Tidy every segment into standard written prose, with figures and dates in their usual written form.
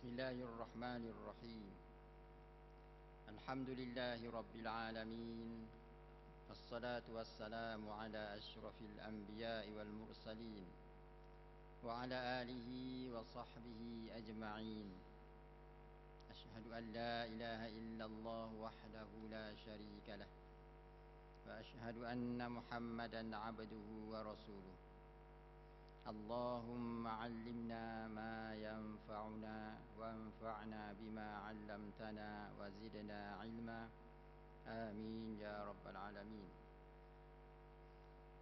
Bismillahirrahmanirrahim. Alhamdulillahi rabbil alamin. Wassalatu wassalamu ala asyrafil anbiya'i wal mursalin wa ala alihi wa sahbihi ajma'in. Ashhadu an la ilaha illallah wahdahu la syarika lah wa ashhadu anna Muhammadan abduhu wa rasuluh. Allahumma 'allimna ma yanfa'una wanfa'na bima 'allamtana wa zidna 'ilma. Amin ya rabbal alamin.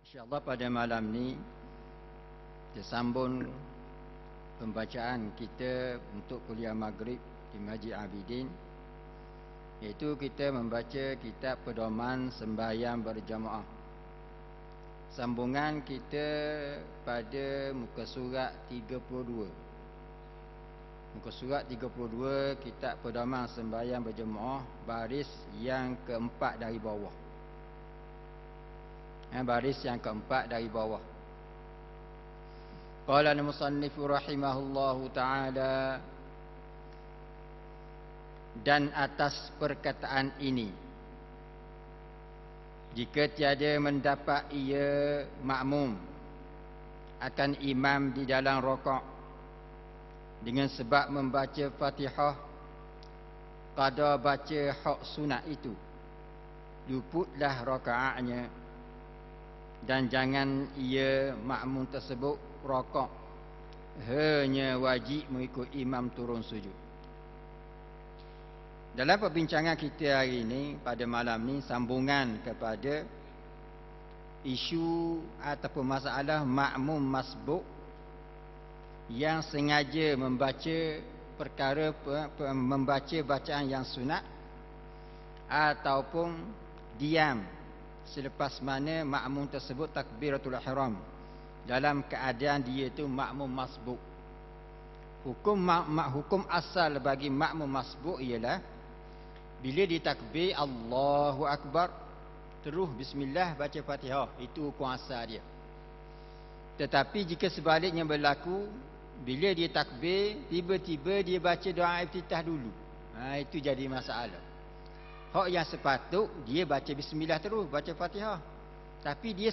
InsyaAllah pada malam ni kita sambung pembacaan kita untuk kuliah maghrib di Masjid Abidin, iaitu kita membaca kitab pedoman sembahyang berjamaah. Sambungan kita pada muka surat 32. Muka surat 32 kitab pedoman sembahyang berjemaah, baris yang keempat dari bawah. Baris yang keempat dari bawah. Qala al-musannif rahimahullahu ta'ala, dan atas perkataan ini, jika tiada mendapat ia makmum akan imam di dalam rakaat dengan sebab membaca Fatihah, qada baca hak sunat itu, luputlah rakaatnya, dan jangan ia makmum tersebut rakaat hanya wajib mengikut imam turun sujud. Dalam perbincangan kita hari ini, pada malam ni, sambungan kepada isu ataupun masalah makmum masbuk yang sengaja membaca perkara membaca bacaan yang sunat ataupun diam selepas mana makmum tersebut takbiratul ihram dalam keadaan dia itu makmum masbuk. Hukum asal bagi makmum masbuk ialah bila ditakbir Allahu Akbar, terus bismillah baca Fatihah. Itu hukum asal dia. Tetapi jika sebaliknya berlaku, bila dia takbir, tiba-tiba dia baca doa iftitah dulu, itu jadi masalah. Hak yang sepatut dia baca bismillah terus, baca Fatihah. Tapi dia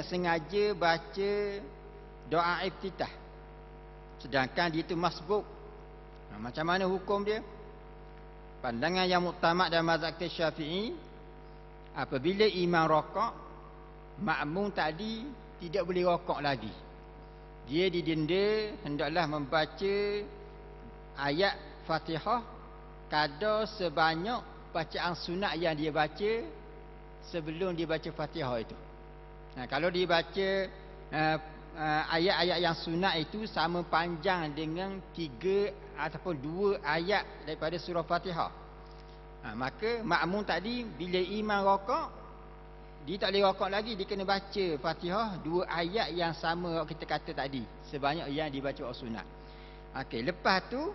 sengaja baca doa iftitah, sedangkan dia itu masbuk. Macam mana hukum dia? Pandangan yang muktamad dalam mazhab Syafi'i, apabila imam rakaat, makmum tadi tidak boleh rakaat lagi. Dia didenda hendaklah membaca ayat Fatihah kadar sebanyak bacaan sunat yang dia baca sebelum dia baca Fatihah itu. Kalau dia baca ayat-ayat yang sunat itu sama panjang dengan 3 ataupun 2 ayat daripada surah Fatihah, maka makmum tadi bila imam rakaat, dia tak boleh rakaat lagi, dia kena baca Fatihah 2 ayat yang sama kita kata tadi, sebanyak yang dibaca orang sunat. Lepas tu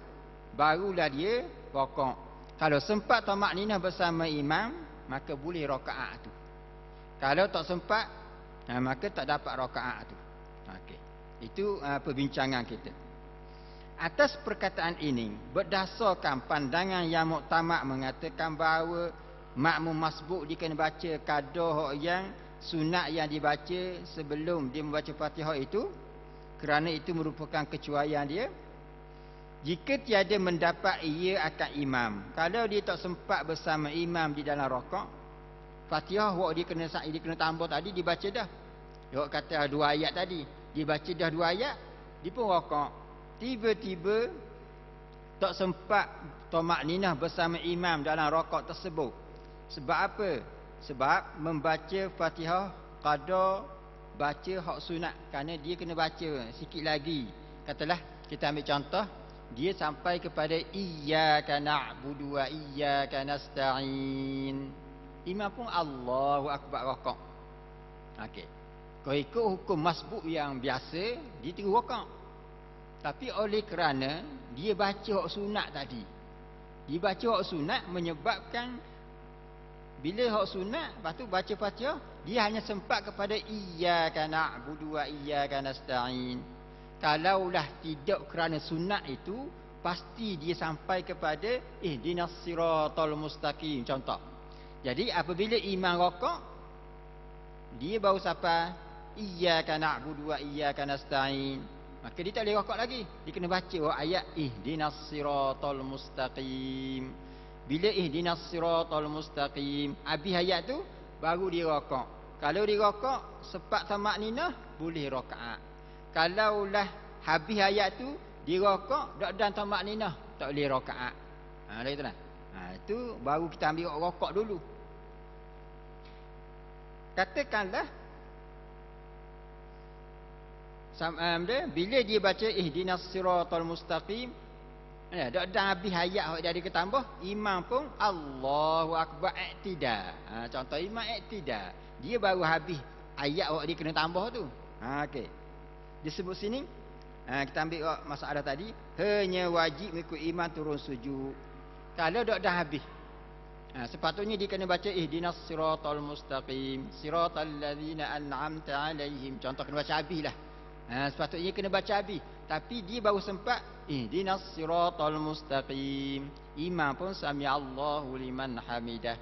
barulah dia rakaat. Kalau sempat tamakninah bersama imam, maka boleh rakaat tu. Kalau tak sempat, maka tak dapat rakaat tu. Itu perbincangan kita. Atas perkataan ini, berdasarkan pandangan yang muktamad mengatakan bahawa makmum masbuk dia kena baca kadar yang sunat yang dibaca sebelum dia membaca Fatihah itu, kerana itu merupakan kecuaian dia. Jika tiada mendapat ia akan imam, kalau dia tak sempat bersama imam di dalam rakaat, Fatihah dia kena tambah tadi, dibaca dah. Dia kata 2 ayat tadi, dibaca dah 2 ayat, dia pun rakaat. Tiba-tiba tak sempat tamakninah bersama imam dalam rakaat tersebut. Sebab apa? Sebab membaca Fatihah qada baca hak sunat, kerana dia kena baca sikit lagi. Katalah kita ambil contoh, dia sampai kepada iyyaka na'budu wa iyyaka nasta'in, imam pun Allahu Akbar rakaat. Kalau ikut hukum masbuk yang biasa, dia terus rakaat. Tapi oleh kerana dia baca hak sunat tadi, dia baca hak sunat menyebabkan bila hak sunat, lepas tu baca Fatihah, dia hanya sempat kepada iyyaka na'budu wa iyyaka nasta'in. Kalaulah tidak kerana sunat itu, pasti dia sampai kepada ihdinas siratal mustaqim contoh. Jadi apabila imam rokok, dia baru sampai iyyaka na'budu wa iyyaka nasta'in, maka dia tak boleh rokok lagi. Dia kena baca ayat ihdinas siratal mustaqim. Bila ihdinas siratal mustaqim, habis ayat tu baru dia rokok. Kalau dia rokok sepat tamak ninah, boleh rakaat. Kalau lah habis ayat tu dia rokok dan tamak ninah, tak boleh rakaat. Dah gitu lah. Itu baru kita ambil rokok dulu. Katakanlah bila dia baca ihdinas siratal mustaqim, dan habis ayat dia ada ketambah, imam pun Allahu akbar iktida. Contoh imam iktida, dia baru habis ayat dia kena tambah tu. Okey. Disebut sini, kita ambil masalah tadi, hanya wajib mengikut imam turun sujud. Kalau dah habis, sepatutnya dia kena baca ihdinas siratal mustaqim, siratal ladzina an'amta alaihim. Contoh kena baca habis lah. Sepatutnya kena baca habis, tapi dia baru sempat ihdinas siratal mustaqim. Imam pun sami Allahu liman hamidah.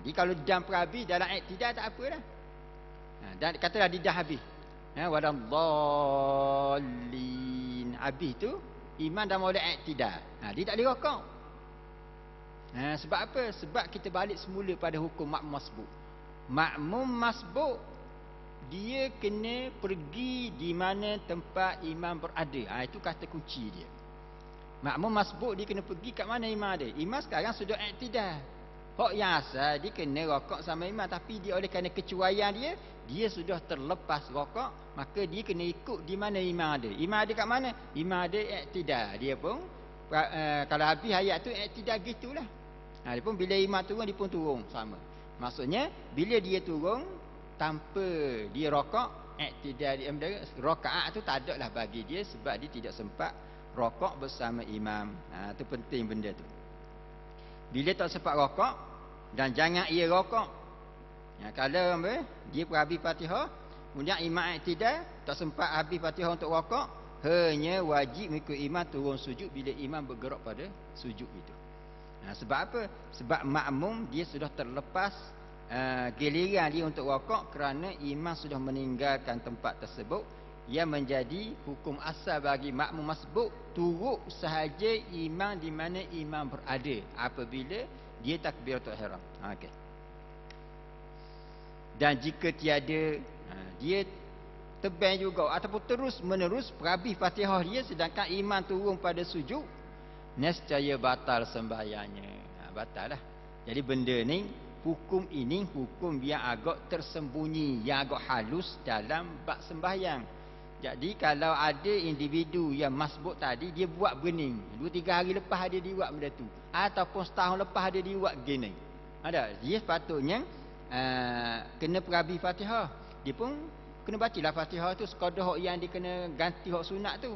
Dia kalau dah habis dalam iktidal tak apa dah. Dan katalah dia dah habis, waladdallin, habis tu imam dah mula iktidal, dia tak boleh rokok. Sebab apa? Sebab kita balik semula pada hukum makmum masbuk. Makmum masbuk dia kena pergi di mana tempat imam berada. Itu kata kunci dia. Makmum masbuk dia kena pergi kat mana imam ada. Imam sekarang sudah iktidal. Hak yang asal dia kena rokok sama imam, tapi dia oleh kerana kecuaian dia sudah terlepas rokok, maka dia kena ikut di mana imam ada. Imam ada kat mana? Imam ada iktidal. Dia pun kalau habis ayat tu iktidal gitulah. Dia pun bila imam turun, dia pun turun sama. Maksudnya bila dia turun tanpa dia rokok, iktidal rakaat tu tak ada lah bagi dia, sebab dia tidak sempat rokok bersama imam. Tu penting benda tu. Bila tak sempat rokok, dan jangan ia rokok, kalau dia habis Fatihah, kemudian imam iktidal tak sempat habis Fatihah untuk rokok, hanya wajib mengikut imam turun sujud bila imam bergerak pada sujud itu. Sebab apa? Sebab makmum dia sudah terlepas giliran dia untuk rokok, kerana imam sudah meninggalkan tempat tersebut. Yang menjadi hukum asal bagi makmum masbuk, turut sahaja imam di mana imam berada apabila dia takbiratul ihram. Okey. Dan jika tiada, dia tebang juga ataupun terus menerus perhabis Fatihah dia sedangkan imam turun pada sujud, nescaya batal sembahyangnya. Batal lah. Jadi benda ni, hukum ini hukum yang agak tersembunyi, yang agak halus dalam bab sembahyang. Jadi kalau ada individu yang masbuk tadi, dia buat bening 2-3 hari lepas dia buat benda tu, ataupun setahun lepas dia buat gini, dia sepatutnya kena perhabis Fatihah. Dia pun kena bacalah Fatihah tu sekadar hak yang dia kena ganti hak sunat tu.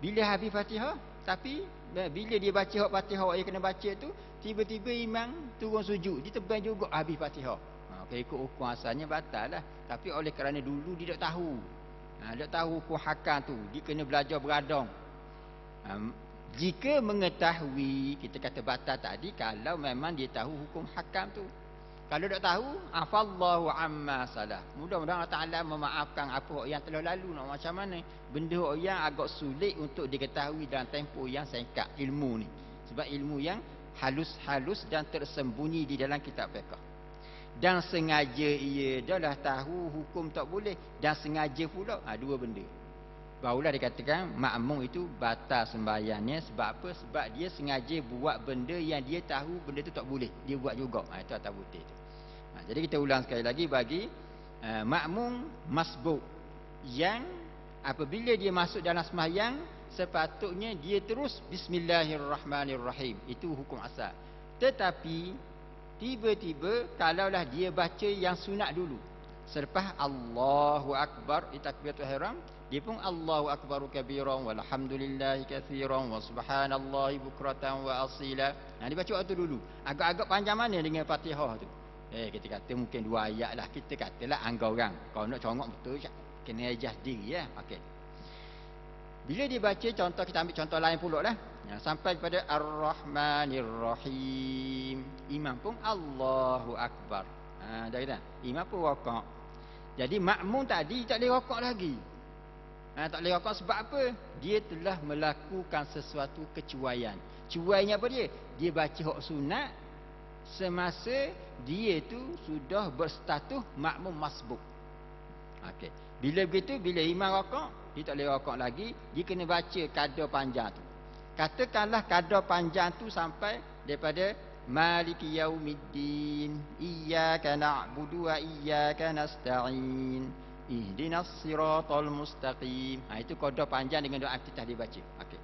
Bila habis Fatihah, tapi bila dia baca hak Fatihah yang kena baca tu, tiba-tiba imam turun sujud, dia tebang juga habis Fatihah. Ikut hukum asalnya batal lah. Tapi oleh kerana dulu dia tak tahu, dia tahu hukum hakam tu, dia kena belajar beradang. Jika mengetahui, kita kata batal tadi kalau memang dia tahu hukum hakam tu. Kalau tak tahu, afallahu amma salah. Mudah-mudahan Allah Ta'ala memaafkan apa yang telah lalu. Nak macam mana? Benda yang agak sulit untuk diketahui dalam tempoh yang singkat, ilmu ni. Sebab ilmu yang halus-halus dan tersembunyi di dalam kitab fiqh. Dan sengaja ia dah tahu hukum tak boleh, dan sengaja pula, dua benda. Barulah dikatakan makmum itu batal sembahyangnya. Sebab apa? Sebab dia sengaja buat benda yang dia tahu benda tu tak boleh, dia buat juga. Itu atas putih tu. Jadi kita ulang sekali lagi bagi makmum masbuk, yang apabila dia masuk dalam sembahyang, sepatutnya dia terus bismillahirrahmanirrahim. Itu hukum asal. Tetapi tiba-tiba kalaulah dia baca yang sunat dulu, selepas Allahu Akbar takbiratul ihram, dia pun Allahu Akbaru kabiran walhamdulillahi katsiran wa subhanallahi bukratan wa asila. Dia baca waktu dulu. Agak-agak panjang mana dengan Fatihah tu? Kita kata mungkin 2 ayat lah. Kita katalah anggar orang. Kalau nak congok betul, kena adjust diri ya. Okey. Bila dia baca, contoh kita ambil contoh lain pula lah. sampai pada Ar-Rahmanir-Rahim. Imam pun Allahu Akbar. Dah kata. Imam pun rokok. Jadi makmum tadi tak boleh rokok lagi. Tak boleh rokok sebab apa? Dia telah melakukan sesuatu kecuaian. Cuainya apa dia? Dia baca hak sunat semasa dia tu sudah berstatus makmum masbuk. Okey. Bila begitu, bila imam rokok, dia tak boleh rokok lagi, dia kena baca kadar panjang tu. Katakanlah kadar panjang tu sampai daripada Maliki yaumiddin, iyyaka na'budu wa iyyaka nasta'in, ihdinas siratal mustaqim. Itu kadar panjang dengan doa iftitah dia baca. Okey.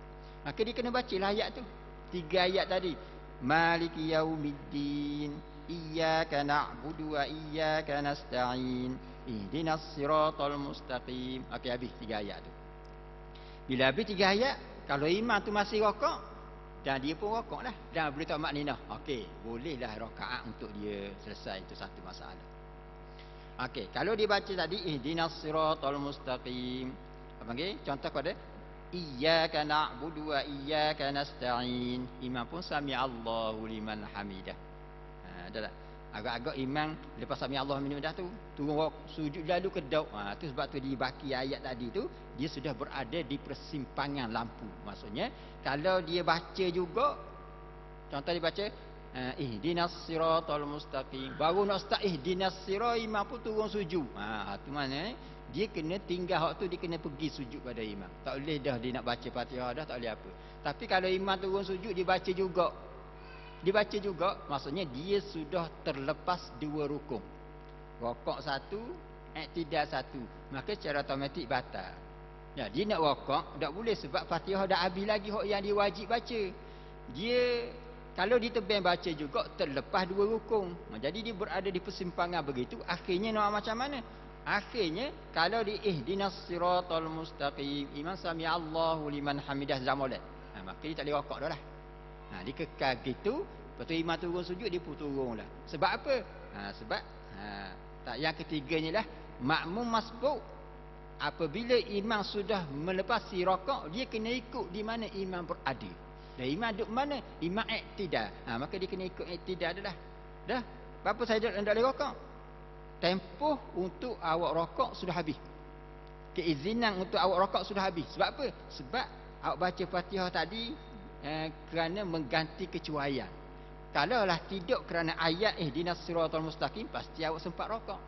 Maka dia kena bacalah ayat tu. 3 ayat tadi. Maliki yaumiddin, iyyaka na'budu wa iyyaka nasta'in, ihdinas siratal mustaqim. Okey, habis 3 ayat tu. Bila habis 3 ayat, kalau imam tu masih rokok, dan dia pun rokok lah, dan boleh tak makninah, okey, bolehlah rakaat untuk dia selesai. Itu satu masalah. Okey, kalau dia baca tadi ihdinas siratal mustaqim, apa panggil? Contoh pada iyyaka na'budu wa iyyaka nasta'in, imam pun sami Allahu liman hamidah. Dah tak? Agak-agak imam lepas sami Allahu liman hamidah tu turun sujud lalu kedau. Tu sebab tu dibaki ayat tadi tu, dia sudah berada di persimpangan lampu. Maksudnya kalau dia baca juga, contoh dia baca ihdinas siratal mustaqim, baru nak start ihdinas sirat, imam pun turun sujud. Tu mana dia kena tinggal hak tu, dia kena pergi sujud pada imam. Tak boleh dah dia nak baca Fatihah dah, tak boleh apa. Tapi kalau imam turun sujud, dia baca juga. Dia baca juga, maksudnya dia sudah terlepas 2 rukun. Rokok 1, iktidal 1. Maka secara automatik batal. Ya, dia nak rokok, tak boleh sebab Fatihah dah habis lagi hak yang dia wajib baca. Dia kalau ditebang baca juga terlepas 2 rukun. Jadi dia berada di persimpangan begitu, akhirnya nak macam mana? Akhirnya kalau di ihdinas siratal mustaqim, imam sami Allahu liman hamidah zamolat, maka dia tak boleh rokok dah lah. Dia kekal gitu, lepas tu imam turun sujud, dia pun turunlah. Sebab apa? Sebab yang ketiganya lah makmum masbuk. Apabila imam sudah melepasi rokok, dia kena ikut di mana imam berada. Dan imam duduk mana? Imam iktidal. Maka dia kena ikut iktidal dah. Dah. Berapa saya tak boleh rokok? Tempoh untuk awak rokok sudah habis. Keizinan untuk awak rokok sudah habis. Sebab apa? Sebab awak baca Fatihah tadi kerana mengganti kecuaian. Kalaulah tidak kerana ayat ihdinas siratal mustaqim, pasti awak sempat rokok.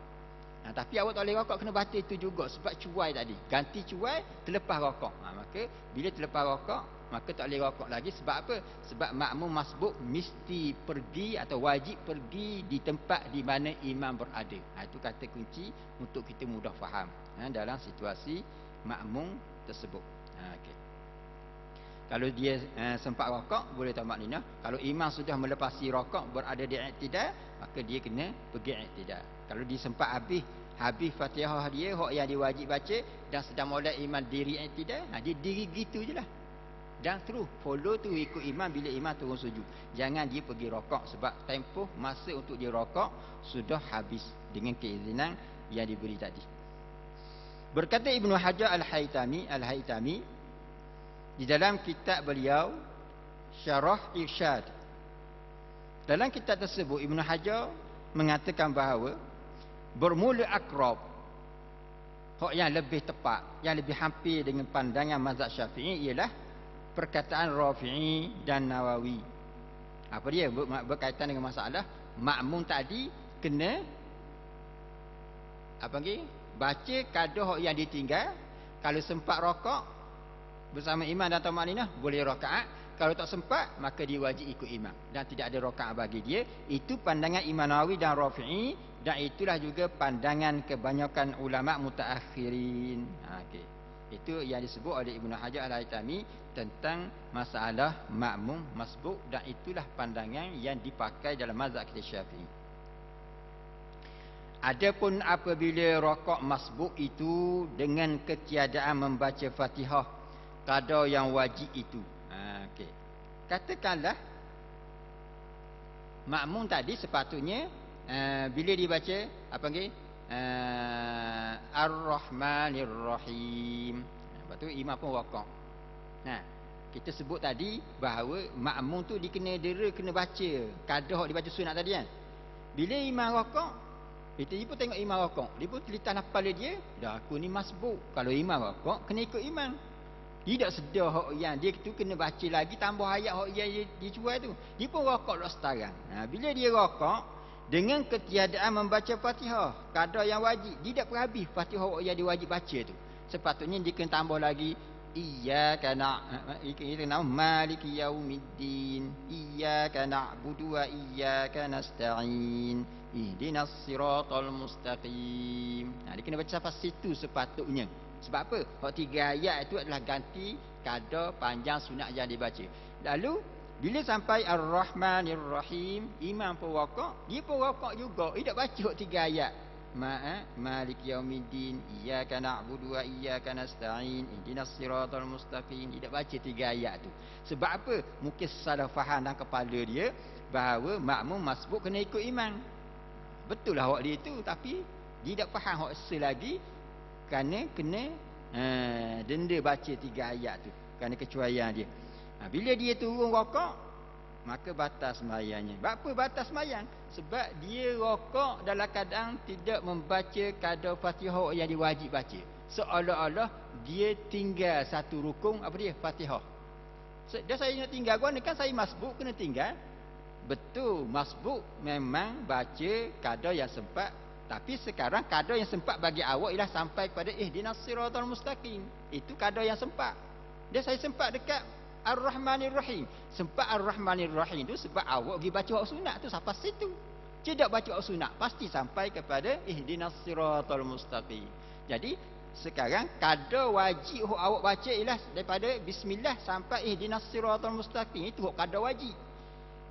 Tapi awak tak boleh rokok, kena baca itu juga sebab cuai tadi. Ganti cuai, terlepas rokok. Maka bila terlepas rokok, maka tak boleh rokok lagi. Sebab apa? Sebab makmum masbuk mesti pergi atau wajib pergi di tempat di mana imam berada. Itu kata kunci untuk kita mudah faham dalam situasi makmum tersebut. Okay. Kalau dia sempat rokok, boleh tak maknina. Kalau imam sudah melepasi rokok, berada di iktidal, maka dia kena pergi iktidal. Kalau dia sempat habis Fatihah dia, hak yang dia wajib baca, dan sedang molek imam diri iktidal, dia diri gitu je lah. Dan terus follow tu, ikut imam bila imam turun sujud. Jangan dia pergi rokok, sebab tempoh masa untuk dia rokok sudah habis dengan keizinan yang diberi tadi. Berkata Ibnu Hajar Al-Haytami di dalam kitab beliau Syarah Irsyad. Dalam kitab tersebut Ibnu Hajar mengatakan bahawa bermula akrab, hak yang lebih tepat, yang lebih hampir dengan pandangan mazhab Syafi'i ialah perkataan Rafi'i dan Nawawi. Apa dia? Berkaitan dengan masalah makmum tadi kena baca kadar hak yang ditinggal. Kalau sempat rokok bersama imam dan tamakninah, boleh rakaat. Kalau tak sempat, maka dia wajib ikut imam dan tidak ada rakaat bagi dia. Itu pandangan Imam Nawawi dan Rafi'i, dan itulah juga pandangan kebanyakan ulama mutaakhirin. Okey. Itu yang disebut oleh Ibnu Hajar Al-Haytami tentang masalah makmum masbuk, dan itulah pandangan yang dipakai dalam mazhab kita Syafi'i. Adapun apabila rokok masbuk itu dengan ketiadaan membaca Fatihah kadar yang wajib itu. Okey. Katakanlah makmum tadi sepatutnya bila dibaca Ar-Rahmanir Rahim, lepas tu imam pun rokok. kita sebut tadi bahawa makmum tu dia kena dera, kena baca kadar dia baca sunat tadi kan. Bila imam rokok, dia pun tengok imam rokok, dia pun telitah kepala dia, dah aku ni masbuk. Kalau imam rokok kena ikut imam. Tidak sedar hak yang dia tu kena baca lagi tambah ayat hak yang dia cuai tu. Dia pun rokok lah setarang. Bila dia rokok dengan ketiadaan membaca Fatihah, kadar yang wajib, dia tak berhabis Fatihah hak yang dia wajib baca tu. Sepatutnya dia kena tambah lagi iyyaka na'budu maliki yaumiddin iyyaka na'budu wa iyyaka nasta'in ihdinas siratal mustaqim. Dia kena baca sampai situ sepatutnya. Sebab apa? Hak 3 ayat itu adalah ganti kadar panjang sunat yang dibaca. Lalu bila sampai Ar-Rahmanir Rahim, imam pun rokok, dia pun rokok juga. Dia tak baca hak 3 ayat. Maliki yaumiddin iyyaka na'budu wa iyyaka nasta'in ihdinas siratal mustaqim. Dia tak baca 3 ayat tu. Sebab apa? Mungkin salah faham dalam kepala dia bahawa makmum masbuk kena ikut imam. Betul lah awak dia tu, tapi dia tak faham hak selagi kerana kena denda baca 3 ayat tu kerana kecuaian dia. Bila dia turun rokok, maka batas sembahyangnya. Sebab apa batas sembahyang? Sebab dia rokok dalam keadaan tidak membaca kadar Fatihah yang diwajib baca. Seolah-olah dia tinggal satu rukun, apa dia? Fatihah. Dah saya nak tinggal, gua kan saya masbuk kena tinggal. Betul, masbuk memang baca kadar yang sempat. Tapi sekarang kadar yang sempat bagi awak ialah sampai kepada ihdinas siratal mustaqim. Itu kadar yang sempat. Dia saya sempat dekat Ar-Rahmanir Rahim. Sempat Ar-Rahmanir Rahim tu sebab awak pergi baca hak sunat tu sampai situ. Tidak baca hak sunat pasti sampai kepada ihdinas siratal mustaqim. Jadi sekarang kadar wajib hak awak baca ialah daripada bismillah sampai ihdinas siratal mustaqim. Itu hak kadar wajib.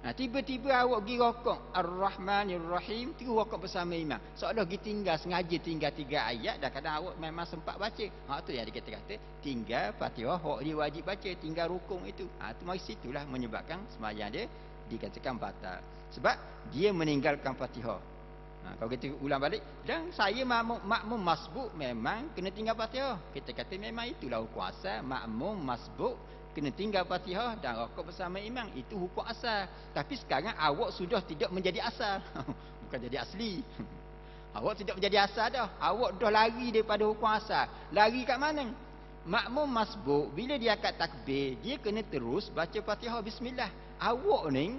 Tiba-tiba awak pergi rokok Ar-Rahmanir Rahim, terus rokok bersama imam. Seolah pergi tinggal, sengaja tinggal 3 ayat dan kadang awak memang sempat baca. Tu yang dikata-kata tinggal Fatihah hak dia wajib baca, tinggal rukun itu. Tu mari situlah menyebabkan sembahyang dia dikatakan batal. Sebab dia meninggalkan Fatihah. Kalau kita ulang balik, dan saya makmum masbuk memang kena tinggal Fatihah. Kita kata memang itulah hukum asal, makmum masbuk kena tinggal Fatihah dan rokok bersama imam. Itu hukum asal. Tapi sekarang awak sudah tidak menjadi asal. Bukan jadi asli. Awak tidak menjadi asal dah. Awak dah lari daripada hukum asal. Lari kat mana? Makmum masbuk bila dia akad takbir, dia kena terus baca Fatihah bismillah. Awak ni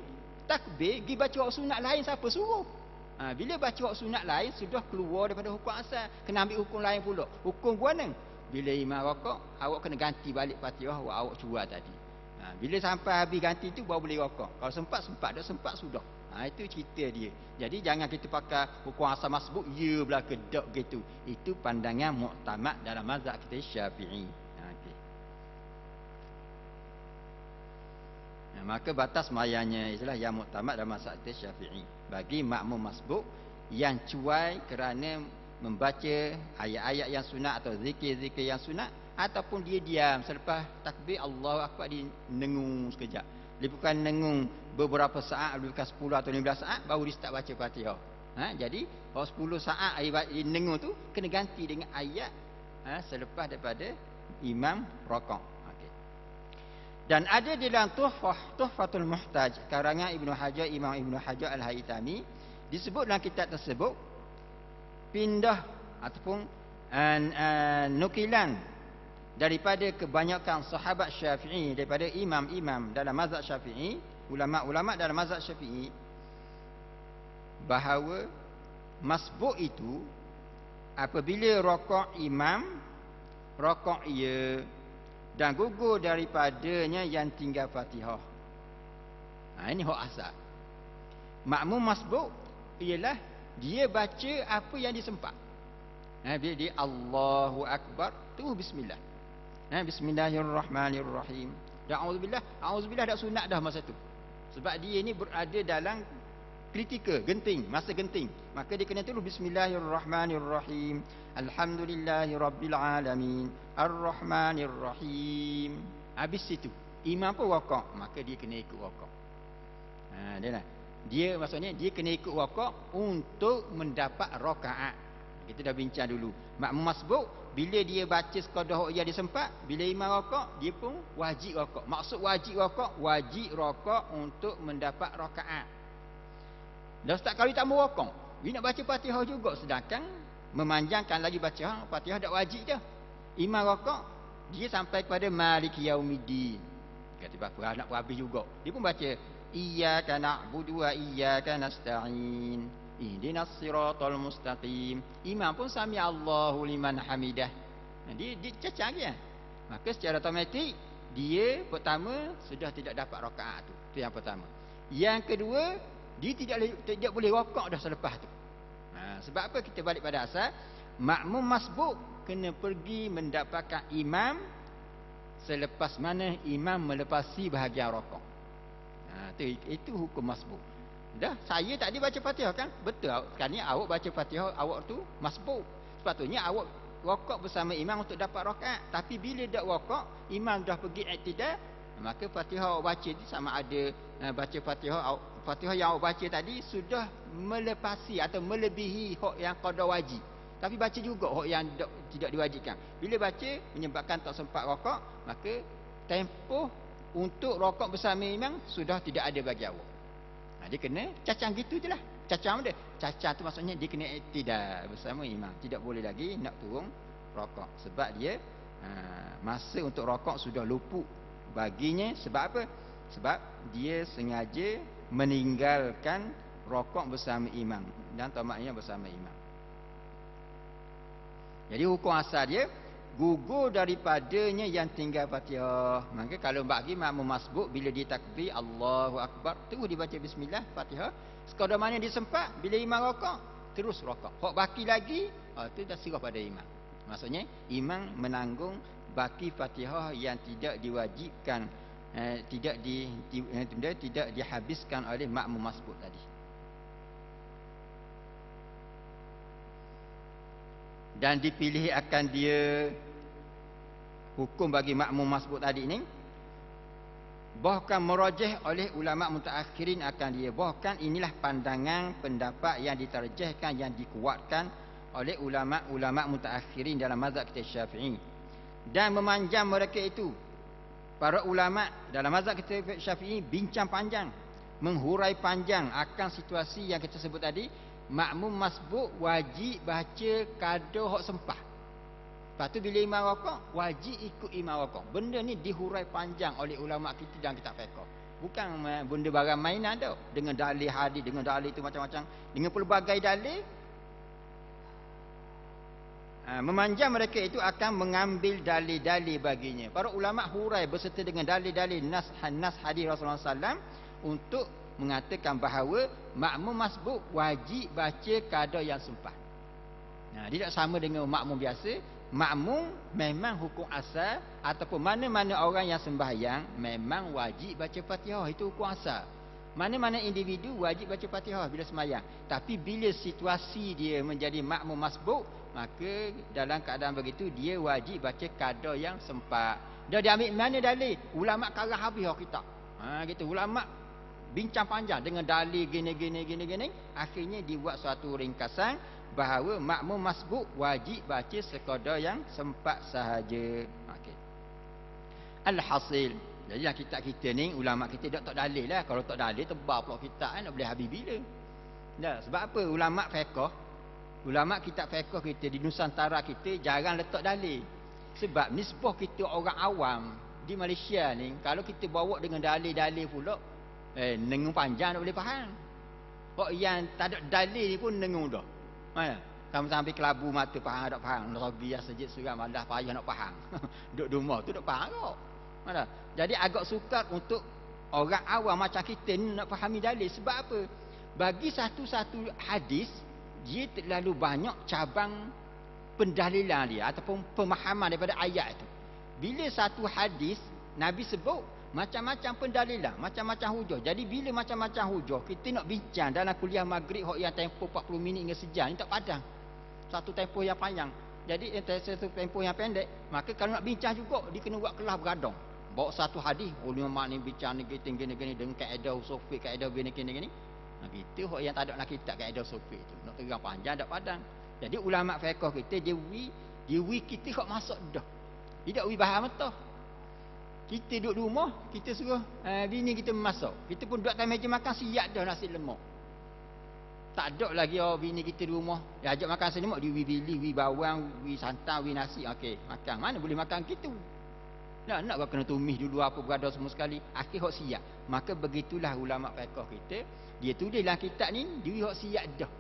takbir pergi baca hak sunat lain, siapa suruh? Bila baca hak sunat lain sudah keluar daripada hukum asal. Kena ambil hukum lain pula. Hukum gua ni bila imam rokok, awak kena ganti balik Fatihah awak cuba tadi. Bila sampai habis ganti tu baru boleh rokok. Kalau sempat, tak sempat sudah. Itu cerita dia. Jadi jangan kita pakai hukum asal masbuk, ya belah kedok gitu. Itu pandangan muktamad dalam mazhab kita Syafi'i. Okay. Maka batas sembahyangnya itulah yang muktamad dalam mazhab kita Syafi'i. Bagi makmum masbuk yang cuai kerana membaca ayat-ayat yang sunat atau zikir-zikir yang sunat, ataupun dia diam selepas takbir Allahu Akbar, dia nengung sekejap. Dia bukan nengung beberapa saat, bukan 10 atau 15 saat baru dia start baca Fatihah. Jadi kalau 10 saat dia nengung tu kena ganti dengan ayat selepas daripada imam rokok. Dan ada di dalam Tuhfatul Muhtaj karangan Ibnu Hajar, Imam Ibnu Hajar Al-Haytami, disebut dalam kitab tersebut pindah ataupun nukilan daripada kebanyakan sahabat Syafi'i, daripada imam-imam dalam mazhab Syafi'i, ulama-ulama dalam mazhab Syafi'i, bahawa masbuk itu apabila rokok imam, rokok ia dan gugur daripadanya yang tinggal Fatihah. Ini hak asal. Makmum masbuk ialah dia baca apa yang disempat. Bila dia Allahu Akbar, terus bismillah. Bismillahirrahmanirrahim. Dan auzubillah dah sunat dah masa tu. Sebab dia ni berada dalam kritikal, genting, masa genting. Maka dia kena terus bismillahirrahmanirrahim. Alhamdulillahirabbil alamin. Arrahmanirrahim. Habis situ imam pun rokok, maka dia kena ikut rokok. Dia maksudnya dia kena ikut rokok untuk mendapat rakaat. kita dah bincang dulu. Makmum masbuk, bila dia baca sekadar hok yang dia sempat, bila imam rakaat, dia pun wajib rakaat. Maksud wajib rakaat untuk mendapat rakaat. Dan Ustaz kalau tak mau rakaat, dia nak baca Fatihah juga, sedangkan memanjangkan lagi baca Fatihah tak wajib dah. Imam rakaat, dia sampai kepada Maliki Yaumiddin. Kata nak habis juga. Dia pun baca Iyyaka na'budu wa iyyaka nasta'in. Ihdinas siratal mustaqim. Imam pun sami Allahu liman hamidah. Dia cacang dia. Maka secara automatik dia pertama sudah tidak dapat rakaat tu. Itu yang pertama. Yang kedua, dia tidak boleh rakaat dah selepas tu. Sebab apa kita balik pada asal? Makmum masbuk kena pergi mendapatkan imam selepas mana imam melepasi bahagian rakaat. Itu hukum masbuk. Dah, saya tak baca Fatihah kan? Betul. Sekarang ni awak baca Fatihah, awak tu masbuk. Sepatutnya awak rakaat bersama imam untuk dapat rakaat. Tapi bila dak rakaat, imam dah pergi iktidal, maka Fatihah awak baca tu sama ada baca Fatihah yang awak baca tadi sudah melepasi atau melebihi hak yang qada wajib. Tapi baca juga hak yang tidak diwajibkan. Bila baca menyebabkan tak sempat rakaat, maka tempoh untuk rakaat bersama imam sudah tidak ada bagi awak. Dia kena cacang gitu je lah. Cacang dia. Cacang tu maksudnya dia kena iktidal bersama imam. Tidak boleh lagi nak turun rakaat. Sebab dia masa untuk rakaat sudah luput baginya. Sebab apa? Sebab dia sengaja meninggalkan rakaat bersama imam dan tamaknya bersama imam. Jadi hukum asal dia gugur daripadanya yang tinggal Fatihah. Maka kalau bagi makmum masbuk, bila dia takbir Allahu Akbar, terus dibaca bismillah Fatihah. Sekadar mana dia sempat, bila imam rakaat, terus rakaat. Hak baki lagi, itu dah serah pada imam. Maksudnya imam menanggung baki Fatihah yang tidak diwajibkan, tidak dihabiskan oleh makmum masbuk tadi. Dan dipilih akan dia hukum bagi makmum masbuk tadi ni, bahkan merajih oleh ulama mutaakhirin akan dia. Bahkan inilah pandangan pendapat yang diterjehkan, yang dikuatkan oleh ulama mutaakhirin dalam mazhab kita Syafi'i. Dan memanjang mereka itu, para ulama dalam mazhab kita Syafi'i bincang panjang, menghurai panjang akan situasi yang kita sebut tadi. Makmum masbuk wajib baca kada hak sempah. Lepas tu bila imam rakaat, wajib ikut imam rakaat. Benda ni dihurai panjang oleh ulama kita dalam kitab fiqh. Bukan benda barang mainan tau. Dengan dalil hadis, dengan dalil itu macam-macam, dengan pelbagai dalil. Memanjang mereka itu akan mengambil dalil-dalil baginya. Para ulama hurai berserta dengan dalil-dalil nas hadis Rasulullah SAW untuk mengatakan bahawa makmum masbuk wajib baca kada yang sempat. Dia tak sama dengan makmum biasa. Makmum memang hukum asal, ataupun mana-mana orang yang sembahyang memang wajib baca Fatihah. Itu hukum asal. Mana-mana individu wajib baca Fatihah bila sembahyang. Tapi bila situasi dia menjadi makmum masbuk, maka dalam keadaan begitu dia wajib baca kada yang sempat. Dia diambil mana dalil? Ulama karah habis kita. Gitu. Ulama bincang panjang dengan dalil gini. Akhirnya dibuat suatu ringkasan bahawa makmum masbuk wajib baca sekadar yang sempat sahaja. Okay. Alhasil, jadi kitab kita ni, ulama kita tak dalil lah. Kalau tak dalil, tebal pula kitab nak boleh habis bila. Sebab apa? Ulama fiqh, ulama kitab fiqh kita di Nusantara kita jarang letak dalil. Sebab nisbah kita orang awam di Malaysia ni, kalau kita bawa dengan dalil-dalil pula, nengung panjang tak boleh faham. Kok yang tak ada dalil ni pun nengung dah. Sampai kelabu mata faham tak faham. Biar sejid suram malah payah nak faham. Duduk rumah tu tak faham kok. Jadi agak sukar untuk orang awam macam kita ni nak fahami dalil. Sebab apa? Bagi satu-satu hadis, dia terlalu banyak cabang pendalilan dia ataupun pemahaman daripada ayat itu. Bila satu hadis Nabi sebut macam-macam pendalilan, macam-macam hujah. Jadi bila macam-macam hujah, kita nak bincang dalam kuliah maghrib hok yang tempoh 40 minit hingga sejam ni tak padang. Satu tempoh yang panjang. Jadi satu tempoh yang pendek, maka kalau nak bincang juga dia kena buat kelas bergadang. Bawa satu hadis, ulama ni bincang ni gini dengan kaedah usul fiqh, kaedah gini. Gitu hok yang tak ada nak kitab kaedah usul fiqh tu. Nak terang panjang tak padang. Jadi ulama fiqh kita dia kita hok masuk dah. Tidak faham betul. Kita duduk di rumah, kita suruh bini kita masak. Kita pun duduk atas meja makan siap dah nasi lemak. Tak ada lagi bini kita di rumah. Dia ajak makan nasi lemak, dia wi bawang, wi santan, wi nasi. Okey, makan. Mana boleh makan gitu? Nak kena tumis dulu apa berada semua sekali. Akhir hok siap. Maka begitulah ulama fiqh kita. Dia tulis dalam kitab ni, dia hok siap dah.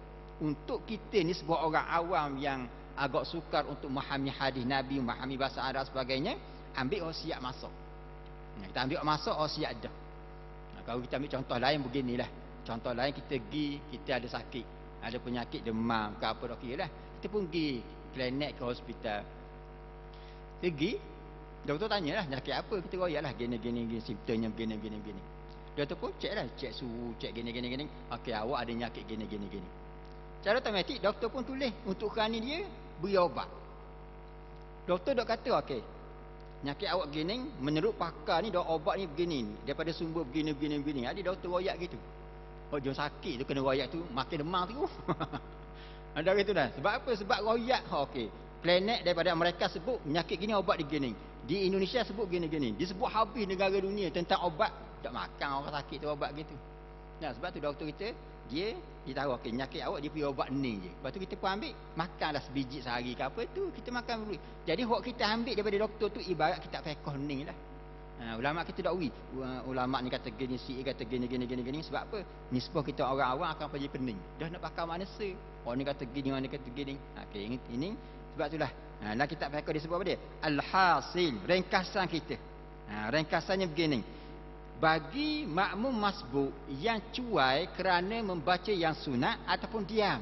Untuk kita ni sebuah orang awam yang agak sukar untuk memahami hadis Nabi, memahami bahasa Arab sebagainya, ambil hok siap masuk. Kita ambil masuk siap dah. Kalau kita ambil contoh lain beginilah. Contoh lain kita pergi, kita ada sakit, ada penyakit demam ke apa dak kira lah. Kita pun pergi klinik ke hospital. Pergi, doktor tanyalah penyakit apa, kita royaklah gini simptomnya begini. Doktor pun cek suhu, cek gini. Okey, awak ada penyakit gini. Cara otomatik doktor pun tulis untuk kerana dia beri obat. Doktor dok kata okey, penyakit awak begini, menurut pakar ni dah obat ni begini, daripada sumber begini. Ada doktor royak gitu. Jom sakit tu kena royak tu, makin demam tu. Ada gitu dah. Sebab apa? Sebab royak. Okey. Planet daripada mereka sebut penyakit gini obat gini. Di Indonesia sebut gini. Disebut habis negara dunia tentang obat. Tak makan orang sakit tu obat gitu. Nah, sebab tu doktor kita dia tahu okey penyakit awak dia pergi obat ni je. Lepas tu kita pun ambil, makanlah sebiji sehari ke apa tu, kita makan dulu. Jadi hok kita ambil daripada doktor tu ibarat kitab fiqh ni lah. Ulama kita dakwi. Ulama ni kata gini, si kata gini. Sebab apa? Nisbah kita orang awam akan pergi pening. Dah nak pakai manusia. Orang ni kata gini, orang ni kata gini. Okey, ini sebab itulah. Dalam kitab fiqh disebut apa dia? Al-hasil, ringkasan kita. Ringkasannya begini. Bagi makmum masbuk yang cuai kerana membaca yang sunat ataupun diam.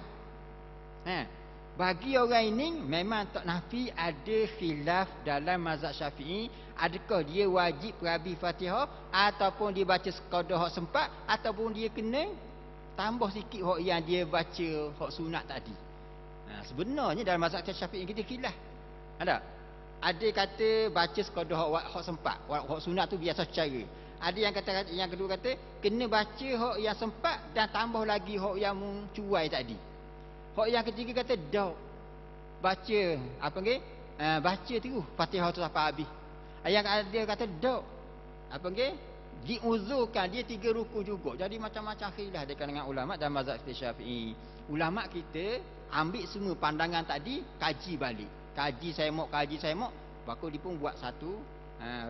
Bagi orang ini memang tak nafi ada khilaf dalam mazhab Syafi'i, adakah dia wajib perabi Fatihah ataupun dia baca sekadar hak sempat ataupun dia kena tambah sikit hak yang dia baca hak sunat tadi. Sebenarnya dalam mazhab Syafi'i kita khilaf. Ada kata baca sekadar hak sempat, hak sunat tu biasa cara. Ada yang kedua kata kena baca hak yang sempat dan tambah lagi hak yang cuai tadi. Hak yang ketiga kata dak baca apa nggih? Baca terus Fatihah tu sampai habis. Yang ada kata dak apa nggih? Diuzurkan dia 3 rukun juga. Jadi macam-macam khilaf di kalangan ulama dan mazhab Syafi'i. Ulama kita ambil semua pandangan tadi, kaji balik. Kaji semok, baru dia pun buat satu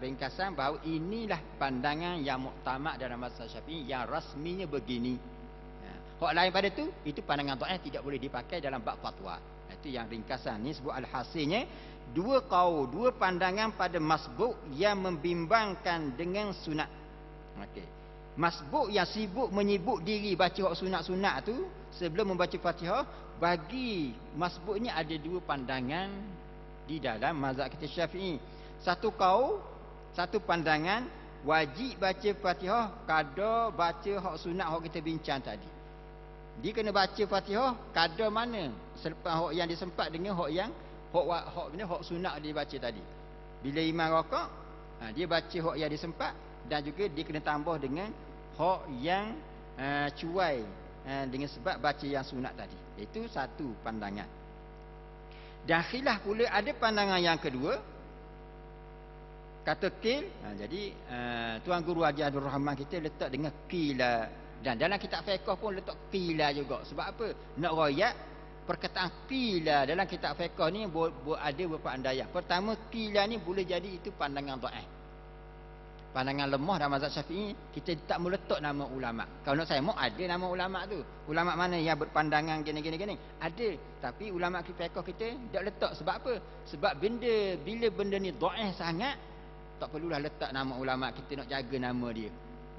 ringkasan bahawa inilah pandangan yang muktamad dalam mazhab Syafi'i yang rasminya begini. Hak lain pada tu, itu pandangan dhaif tidak boleh dipakai dalam bab fatwa. Itu yang ringkasan ni sebut al-hasilnya dua pandangan pada masbuk yang membimbangkan dengan sunat. Okey. Masbuk yang sibuk menyibuk diri baca hak sunat-sunat tu sebelum membaca Fatihah, bagi masbuk ni ada 2 pandangan di dalam mazhab kita Syafi'i. Satu pandangan wajib baca Fatihah kadar baca hak sunat hak kita bincang tadi. Dia kena baca Fatihah kadar mana selepas hak yang disempat dengan hak yang hak sunat dia baca tadi. Bila imam rakaat, dia baca hak yang disempat dan juga dia kena tambah dengan hak yang cuai dengan sebab baca yang sunat tadi. Itu satu pandangan. Dan khilaf pula ada pandangan yang kedua kata qil. Jadi tuan guru Haji Abdul Rahman kita letak dengan qila. Dan dalam kitab fiqh pun letak qila juga. Sebab apa? Nak royak perkataan qila dalam kitab fiqh ni ada beberapa andaian. Pertama, qila ni boleh jadi itu pandangan dhaif. Pandangan lemah dalam mazhab Syafi'i, kita tak meletak nama ulama. Kalau nak saya mau ada nama ulama tu. Ulama mana yang berpandangan gini. Ada. Tapi ulama fiqh kita tak letak. Sebab apa? Sebab bila benda ni dhaif sangat, tak perlulah letak nama ulama, kita nak jaga nama dia.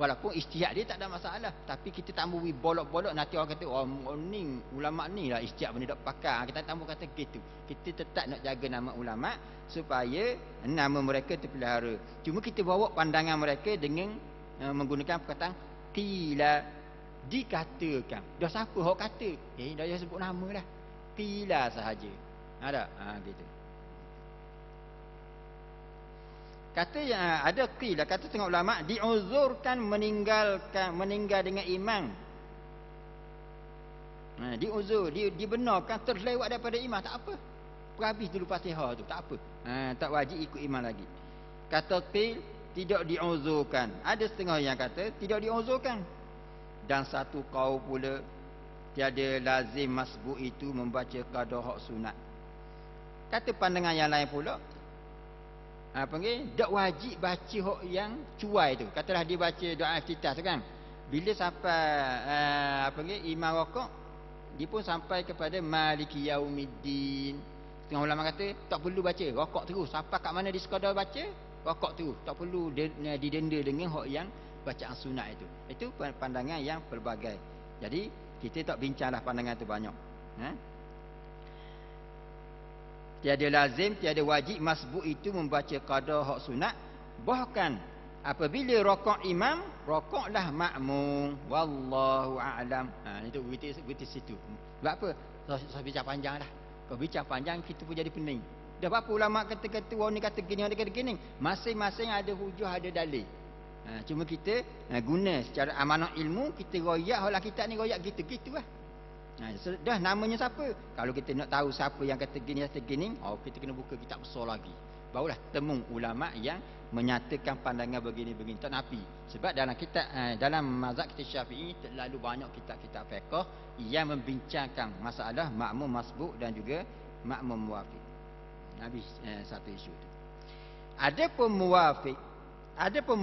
Walaupun ijtihad dia tak ada masalah, tapi kita tambah bolok-bolok nanti orang kata ni ulama ni lah ijtihad benda tak pakar. Kita tambah kata gitu. Kita tetap nak jaga nama ulama supaya nama mereka terpelihara. Cuma kita bawa pandangan mereka dengan menggunakan perkataan qila, dikatakan. Dah siapa hok kata? Dah dia sebut nama lah. Qila sahaja. Ada gitu. Kata yang ada qila, kata tengok ulama diuzurkan meninggal dengan imam. Diuzur, dibenarkan terlewat daripada imam, tak apa. Perhabis dulu Fatihah tu, tak apa. Tak wajib ikut imam lagi. Kata qil, tidak diuzurkan. Ada setengah yang kata tidak diuzurkan. Dan satu kaum pula, tiada lazim masbuk itu membaca qada hak sunat. Kata pandangan yang lain pula, tak wajib baca hak yang cuai tu. Katalah dia baca doa iftitah tu kan. Bila sampai imam rakaat, dia pun sampai kepada Maliki Yaumiddin. Setengah ulama kata tak perlu baca, rakaat terus. Sampai kat mana dia sekadar baca, rakaat terus. Tak perlu didenda dengan hak yang bacaan sunat itu. Itu pandangan yang pelbagai. Jadi kita tak bincanglah pandangan itu banyak. Tiada lazim, tiada wajib masbuk itu membaca qada hak sunat. Bahkan apabila rakaat imam, rakaatlah makmum. Wallahu a'lam. Itu berita situ. Sebab apa? Saya bincang panjang dah. Kalau bincang panjang kita pun jadi pening. Dah berapa ulama kata-kata orang ni kata gini, orang ni kata gini. Masing-masing ada hujah, ada dalil. Cuma kita guna secara amanah ilmu, kita royak hala kitab ni royak gitu-gitulah. Dah namanya siapa? Kalau kita nak tahu siapa yang kata gini, kita kena buka kitab besar lagi. Barulah temu ulama yang menyatakan pandangan begini-begini. Tak nafi. Sebab dalam kitab dalam mazhab kita Syafi'i terlalu banyak kitab-kitab fiqh yang membincangkan masalah makmum masbuk dan juga makmum muwafiq. Habis satu isu tu. Adapun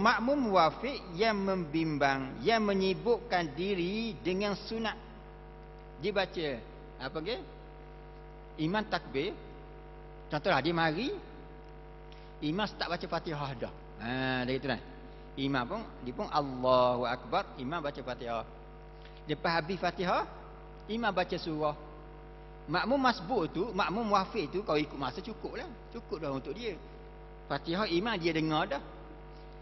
makmum muwafiq yang membimbang, yang menyibukkan diri dengan sunat. Dia baca imam takbir. Contohlah dia mari, imam tak baca Fatihah dah. Dia gitu kan. Imam pun Allahu Akbar, imam baca Fatihah. Lepas habis Fatihah, imam baca surah. Makmum masbuk tu, makmum muwafiq tu kalau ikut masa cukuplah. Cukup dah untuk dia. Fatihah imam dia dengar dah.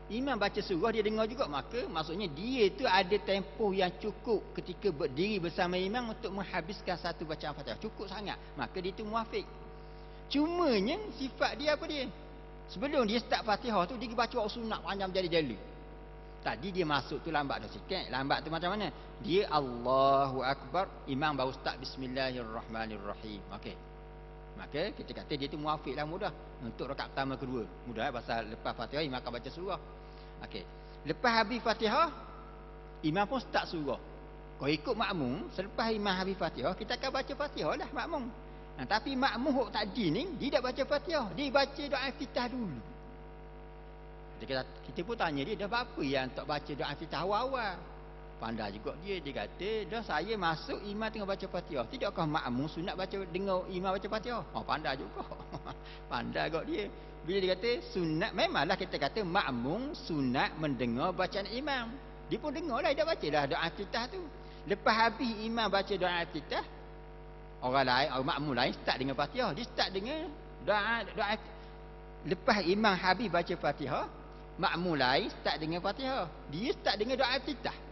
Imam baca surah dia dengar juga, maka maksudnya dia tu ada tempoh yang cukup ketika berdiri bersama imam untuk menghabiskan satu bacaan Fatihah. Cukup sangat. Maka dia tu muwafiq. Cumanya sifat dia apa dia? Sebelum dia start Fatihah tu dia baca sunat panjang jadi-jadi. Tadi dia masuk tu lambat dah sikit. Lambat tu macam mana? Dia Allahu Akbar, imam baru start Bismillahirrahmanirrahim. Okey. Maka kita kata dia tu muwafiq lah, mudah untuk rakaat pertama kedua. Mudah pasal lepas Fatihah imam akan baca surah. Okey. Lepas habis Fatihah, imam pun start surah. Kalau ikut makmum, selepas imam habis Fatihah, kita akan baca Fatihah lah makmum. Tapi makmum tadi ni dia tak baca Fatihah, dia baca doa iftitah dulu. Kita pun tanya dia, dah apa yang tak baca doa iftitah awal-awal? Pandai juga dia kata, dah saya masuk imam tengah baca Fatihah. Tidakkah makmum sunat baca dengar imam baca Fatihah? Pandai juga. Pandai juga dia. Bila dia kata sunat, memanglah kita kata makmum sunat mendengar bacaan imam. Dia pun dengarlah, dia baca dah doa iftitah tu. Lepas habis imam baca doa iftitah, orang lain, orang makmum lain start dengan Fatihah. Dia start dengan doa. Lepas imam habis baca Fatihah, makmum lain start dengan Fatihah. Dia start dengan doa iftitah.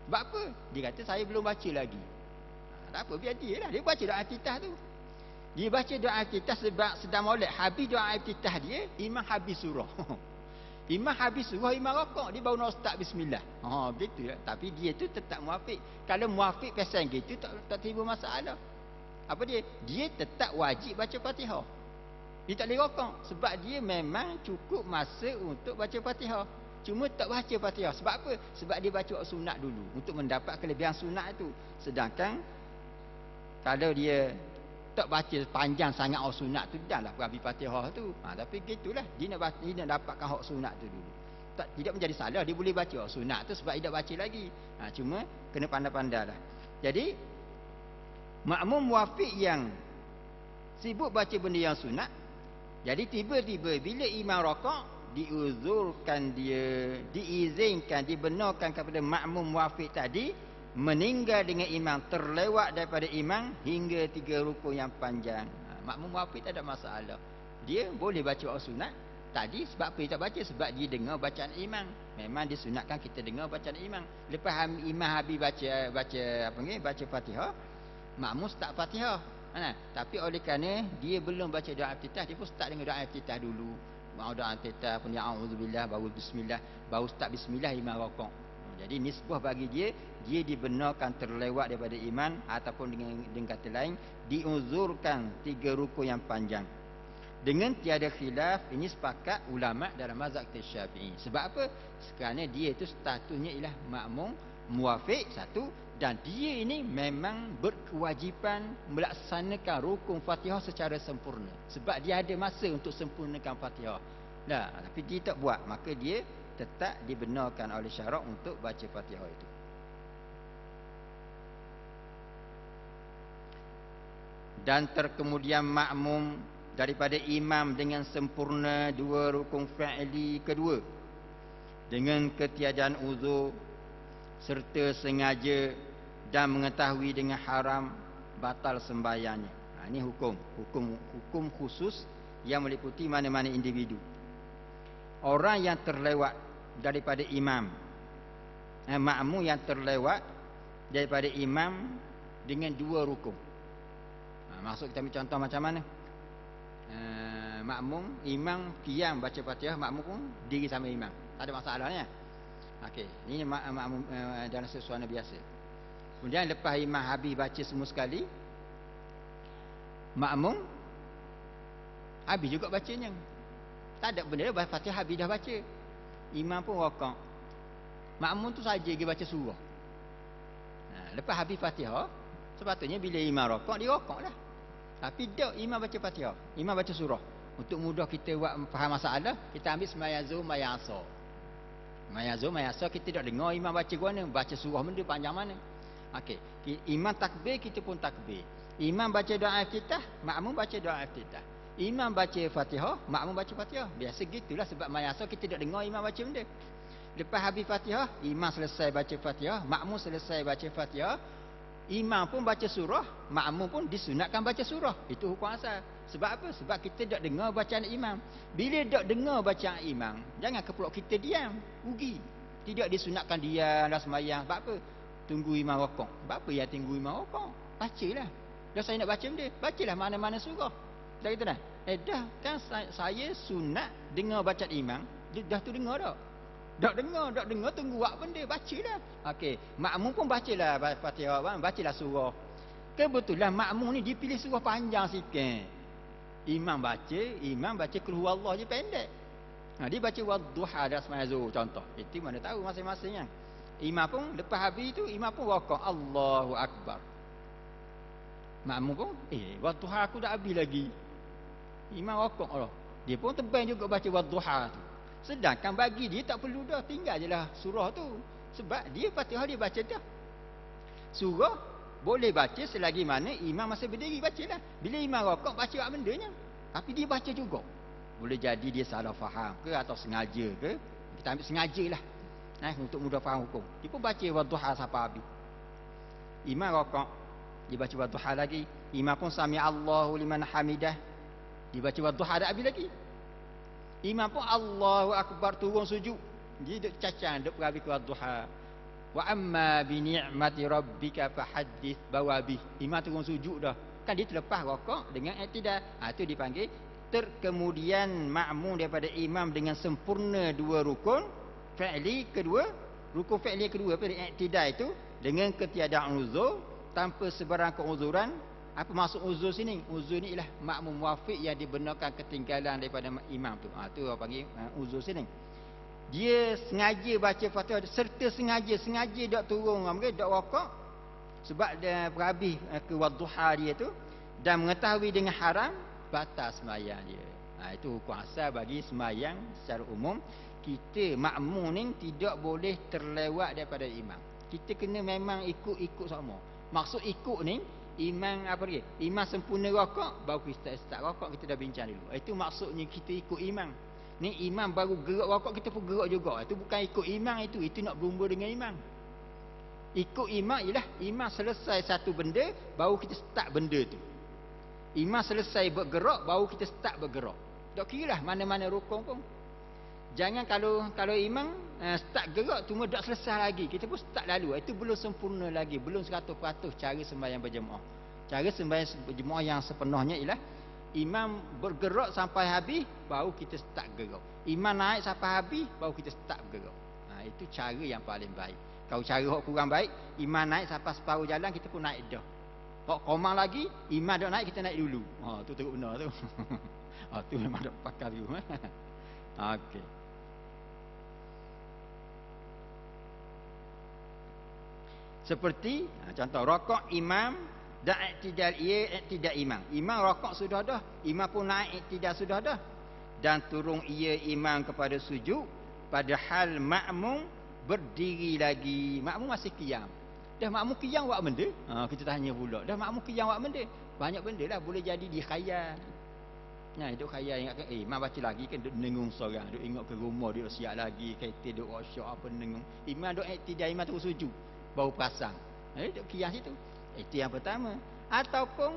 Sebab apa? Dia kata saya belum baca lagi. Tak apa, biar dia lah. Dia baca doa iftitah tu. Dia baca doa iftitah sebab sedang molek. Habis doa iftitah dia, imam habis surah. Imam habis surah, imam rakaat. Dia baru nak start bismillah. Begitu lah. Tapi dia tu tetap muwafiq. Kalau muwafiq pesan gitu, tak timbul masalah. Apa dia? Dia tetap wajib baca Fatihah. Dia tak boleh rakaat. Sebab dia memang cukup masa untuk baca Fatihah. Cuma tak baca Fatihah. Sebab apa? Sebab dia baca sunat dulu. Untuk mendapat kelebihan sunat itu. Sedangkan kalau dia tak baca panjang sangat hak sunat tu, dah lah habis Fatihah tu. Tapi gitulah. Dia nak dapatkan hak sunat tu dulu. Tidak menjadi salah. Dia boleh baca hak sunat tu sebab dia tak baca lagi. Cuma kena pandai-pandai lah. Jadi makmum muwafiq yang sibuk baca benda yang sunat, jadi tiba-tiba bila imam rakaat, diuzurkan dia, diizinkan, dibenarkan kepada makmum muwafiq tadi meninggal dengan imam, terlewat daripada imam hingga 3 rukun yang panjang. Makmum muwafiq tak ada masalah. Dia boleh baca sunat tadi. Sebab apa dia tak baca? Sebab dia dengar bacaan imam. Memang disunatkan kita dengar bacaan imam. Lepas imam habis baca Fatihah, makmum start Fatihah. Tapi oleh kerana dia belum baca doa iftitah, dia pun start dengan doa iftitah dulu. Mau doa iftitah pun ya auzubillah, baru bismillah, baru start bismillah imam rakaat. Jadi nisbah bagi dia dibenarkan terlewat daripada iman, ataupun dengan kata lain diuzurkan 3 rukun yang panjang. Dengan tiada khilaf, ini sepakat ulama dalam mazhab Syafi'i. Sebab apa? Kerana dia itu statusnya ialah makmum muwafiq satu, dan dia ini memang berkewajipan melaksanakan rukun Fatihah secara sempurna. Sebab dia ada masa untuk sempurnakan Fatihah. Nah, tapi dia tak buat, maka dia tetap dibenarkan oleh syarak untuk baca Fatihah itu. Dan terkemudian makmum daripada imam dengan sempurna 2 rukun fi'li kedua dengan ketiadaan uzur serta sengaja dan mengetahui dengan haram, batal sembahyangnya. Ini hukum khusus yang meliputi mana-mana individu. Orang yang terlewat daripada imam, makmum yang terlewat daripada imam dengan 2 rukun. Maksud kita ambil contoh macam mana? Makmum, imam qiyam baca Fatihah, makmum pun diri sama imam. Tak ada masalahnya. Okey, ini makmum dalam suasana biasa. Kemudian lepas imam habis baca semua sekali, makmum habis juga bacanya. Tak ada benda dah, Fatihah habis dah baca. Imam pun rakaat. Makmum tu saja dia baca surah. Lepas habis Fatihah, sepatutnya bila imam rakaat, dia rakaatlah. Tapi tak, imam baca Fatihah, imam baca surah. Untuk mudah kita buat faham masalah, kita ambil sembahyang zuhur, sembahyang asar. Sembahyang zuhur, sembahyang asar, kita tak dengar imam baca mana, baca surah benda panjang mana. Okey, imam takbir, kita pun takbir. Imam baca doa iftitah, makmum baca doa iftitah. Imam baca Fatihah, makmum baca Fatihah. Biasa gitulah, sebab sembahyang asar kita tak dengar imam baca benda. Lepas habis Fatihah, imam selesai baca Fatihah, makmum selesai baca Fatihah. Imam pun baca surah, makmum pun disunatkan baca surah. Itu hukum asal. Sebab apa? Sebab kita tak dengar bacaan imam. Bila tak dengar bacaan imam, jangan kepulak kita diam, rugi. Tidak disunatkan diam dalam sembahyang. Sebab apa? Tunggu imam rakaat. Sebab apa ya tunggu imam rakaat? Bacalah. Dah saya nak baca benda, bacalah mana-mana surah. Dah gitu dah. Dah kan saya sunat dengar bacaan imam, dah tu dengar dah. Tak dengar tunggu buat benda, bacalah. Okey, makmum pun bacalah Fatihah, bacalah surah. Kebetulan makmum ni dipilih surah panjang sikit. Imam baca qul huwallah je pendek. Dia baca wadduha dah sembahyang zuhur contoh. Itu mana tahu masing-masing kan. Imam pun lepas habis tu imam pun rakaat, Allahu akbar. Makmum pun wadduha aku dah habis lagi. Imam rakaat Allah. Dia pun tebal juga baca wadduha tu. Sedangkan bagi dia tak perlu dah, tinggal je lah surah tu. Sebab dia Fatihah dia baca dah. Surah boleh baca selagi mana imam masih berdiri, bacalah. Bila imam rakaat, baca apa bendanya. Tapi dia baca juga. Boleh jadi dia salah faham ke atau sengaja ke. Kita ambil sengaja lah. Untuk mudah faham hukum. Dia pun baca wadduha sampai habis. Imam rakaat, dia baca wadduha lagi. Imam pun sami Allahu liman hamidah. Dia baca wadduha dah habis lagi. Imam pun Allahu akbar turun sujud. Dia duk cacang, duk berabi ke wadduha. Wa amma bi ni'mati rabbika fahaddits bawabi. Imam turun sujud dah. Kan dia terlepas rakaat dengan i'tidal. Itu dipanggil terkemudian makmum daripada imam dengan sempurna 2 rukun fi'li kedua. Rukun fi'li kedua pada i'tidal itu dengan ketiadaan uzur, tanpa sebarang keuzuran. Apa maksud uzur sini? Uzur ni ialah makmum muwafiq yang dibenarkan ketinggalan daripada imam tu. Tu orang panggil uzur sini. Dia sengaja baca Fatihah serta sengaja dak turun, dak rakaat sebab dia berhabis ke wadduha dia tu dan mengetahui dengan haram, batal sembahyang dia. Itu hukum asal bagi sembahyang secara umum. Kita makmum ni tidak boleh terlewat daripada imam. Kita kena memang ikut sama. Maksud ikut ni, imam apa dia? Imam sempurna rakaat, baru kita start rakaat, kita dah bincang dulu. Itu maksudnya kita ikut imam. Ni imam baru gerak rakaat, kita pun gerak juga. Itu bukan ikut imam itu nak berumba dengan imam. Ikut imam ialah imam selesai satu benda, baru kita start benda tu. Imam selesai bergerak, baru kita start bergerak. Tak kira lah mana-mana rukun pun. Jangan kalau imam start gerak cuma tak selesai lagi, kita pun start lalu. Itu belum sempurna lagi, belum 100% cara sembahyang berjemaah. Cara sembahyang berjemaah yang sepenuhnya ialah imam bergerak sampai habis, baru kita start gerak. Imam naik sampai habis, baru kita start bergerak. Itu cara yang paling baik. Kalau cara hok kurang baik, iman naik sampai separuh jalan kita pun naik dah. Hok komang lagi, iman dah naik kita naik dulu. Tu teruk benar tu. Tu memang dak pakar tu. Okey. Seperti contoh rokok imam dan iktidal ia iktidal imam. Imam rokok sudah dah, imam pun naik iktidal sudah dah. Dan turun ia imam kepada sujud padahal makmum berdiri lagi. Makmum masih qiyam. Dah makmum qiyam buat benda? Kita tanya pula. Dah makmum qiyam buat benda? Banyak benda lah boleh jadi di khayal. Nah, duk khayal ingatkan imam baca lagi kan duk nengung seorang, duk ingat ke rumah dia siap lagi, kereta duk workshop apa nengung. Imam duk iktidal imam terus sujud. Baru pasang. Duk kias itu. Itu yang pertama. Ataupun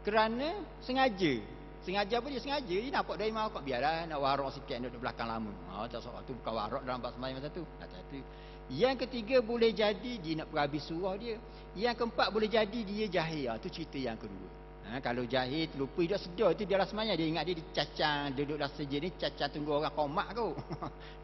kerana sengaja. Sengaja apa dia? Sengaja. Dia nampak dari imam kok biarlah nak warak sikit duduk belakang lama. Tak waktu bukan warak dalam bab sembahyang masa tu. Satu. Yang ketiga boleh jadi dia nak perhabis surah dia. Yang keempat boleh jadi dia jahil. Itu cerita yang kedua. Kalau jahil terlupa dia sedar tu dia lah sembahyang dia ingat dia dicacang duduk dalam sejid ni cacang tunggu orang qomak tu.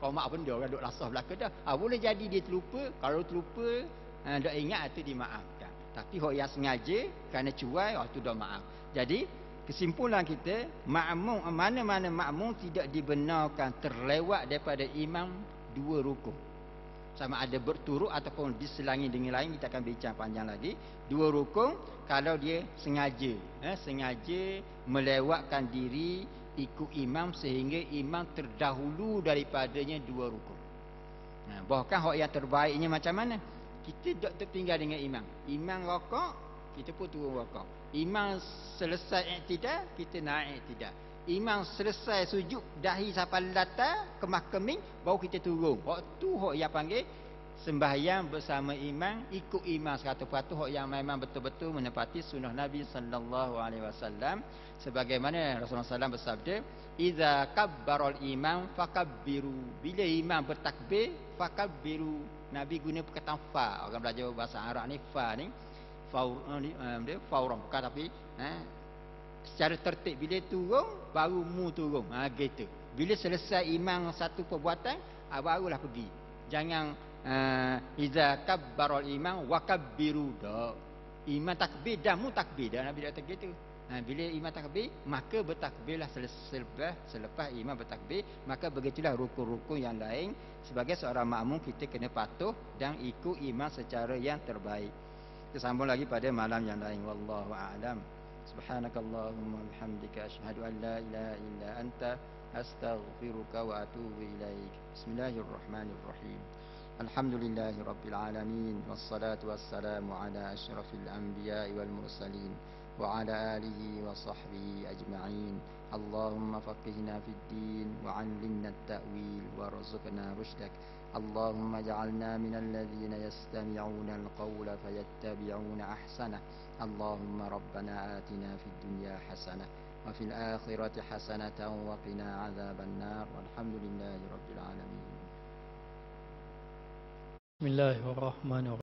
Qomak benda orang duduk lasah belaka dah. Boleh jadi dia terlupa. Kalau terlupa dak ingat tu dimaafkan. Tapi hok yang sengaja kerana cuai tu dah maaf. Jadi kesimpulan kita makmum mana-mana makmum tidak dibenarkan terlewat daripada imam dua rukun. Sama ada berturut ataupun diselangi dengan lain kita akan bincang panjang lagi. Dua rukun kalau dia sengaja sengaja melewatkan diri ikut imam sehingga imam terdahulu daripadanya dua rukun. Bahkan hak yang terbaiknya macam mana? Kita tak tertinggal dengan imam. Imam rokok, kita pun turun rokok. Imam selesai iktidal, kita naik iktidal. Imam selesai sujud dahi sampai latar kemah keming, baru kita turun. Waktu hak yang panggil sembahyang bersama imam, ikut imam 100%, hak yang memang betul-betul menepati sunnah Nabi sallallahu alaihi wasallam sebagaimana Rasulullah SAW bersabda, "Idza kabbaral imam fakabbiru." Bila imam bertakbir, fakabbiru. Nabi guna perkataan fa. Orang belajar bahasa Arab ni fa ni fauran bukan tapi secara tertib bila turun baru mu turun. Gitu. Bila selesai imam satu perbuatan barulah pergi. Jangan iza kabbarul imam wa kabbiru dak. Imam takbir dan mu takbir dan Nabi kata gitu. Bila imam takbir maka bertakbirlah selepas imam bertakbir, maka begitulah rukun-rukun yang lain. Sebagai seorang makmum kita kena patuh dan ikut imam secara yang terbaik. Kita sambung lagi pada malam yang lain. Wallahu a'lam. Subhanakallahumma bihamdika asyhadu an la ilaha illa anta astaghfiruka wa atubu ilaik. Bismillahirrahmanirrahim. Alhamdulillahi rabbil alamin wassalatu wassalamu ala asyrafil anbiya'i wal mursalin wa ala alihi wa sahbihi ajma'in. Allahumma faqihna fid din wa 'allimna at-ta'wil warzuqna rushdak. Allahumma ja'alna minal ladzina yastami'una al-qawla fayattabi'una ahsanah. Allahumma rabbana atina fid dunya hasanah wa fil akhirati hasanatan wa qina 'adzaban nar. Walhamdulillahi rabbil alamin. Bismillahirrahmanirrahim.